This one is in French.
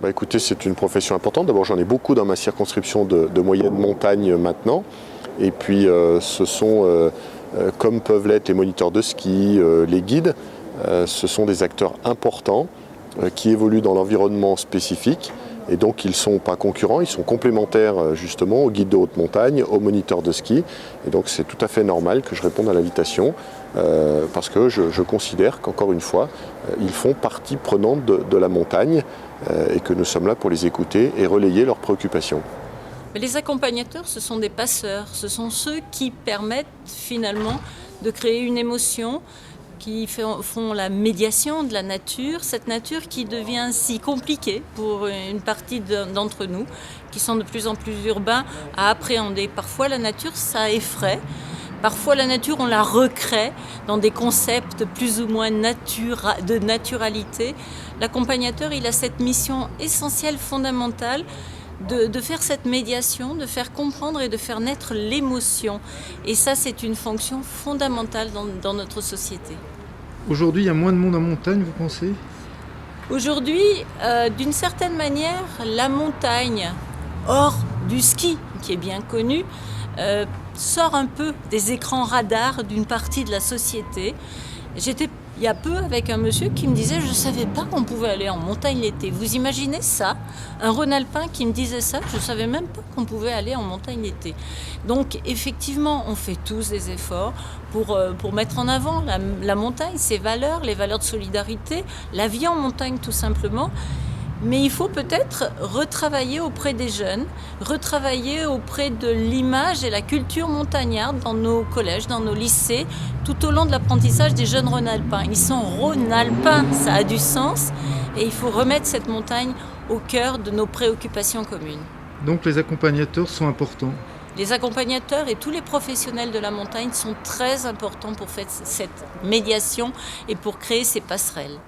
Écoutez, c'est une profession importante. D'abord, j'en ai beaucoup dans ma circonscription de moyenne montagne maintenant. Et puis, ce sont, comme peuvent l'être les moniteurs de ski, les guides, ce sont des acteurs importants qui évoluent dans l'environnement spécifique. Et donc, ils ne sont pas concurrents, ils sont complémentaires justement aux guides de haute montagne, aux moniteurs de ski. Et donc, c'est tout à fait normal que je réponde à l'invitation parce que je considère qu'encore une fois, ils font partie prenante de la montagne et que nous sommes là pour les écouter et relayer leurs préoccupations. Mais les accompagnateurs, ce sont des passeurs, ce sont ceux qui permettent finalement de créer une émotion, qui font la médiation de la nature, cette nature qui devient si compliquée pour une partie d'entre nous, qui sont de plus en plus urbains à appréhender. Parfois la nature, ça effraie. Parfois la nature, on la recrée dans des concepts plus ou moins de naturalité. L'accompagnateur, il a cette mission essentielle, fondamentale, de faire cette médiation, de faire comprendre et de faire naître l'émotion. Et ça, c'est une fonction fondamentale dans notre société. Aujourd'hui, il y a moins de monde en montagne, vous pensez ? Aujourd'hui, d'une certaine manière, la montagne, hors du ski, qui est bien connu, sort un peu des écrans radars d'une partie de la société. J'étais il y a peu avec un monsieur qui me disait « je ne savais pas qu'on pouvait aller en montagne l'été ». Vous imaginez ça ? Un Rhône-Alpin qui me disait ça, je ne savais même pas qu'on pouvait aller en montagne l'été. Donc effectivement, on fait tous des efforts pour mettre en avant la montagne, ses valeurs, les valeurs de solidarité, la vie en montagne tout simplement. Mais il faut peut-être retravailler auprès des jeunes, retravailler auprès de l'image et la culture montagnarde dans nos collèges, dans nos lycées, tout au long de l'apprentissage des jeunes Rhône-Alpins. Ils sont Rhône-Alpins, ça a du sens, et il faut remettre cette montagne au cœur de nos préoccupations communes. Donc les accompagnateurs sont importants. Les accompagnateurs et tous les professionnels de la montagne sont très importants pour faire cette médiation et pour créer ces passerelles.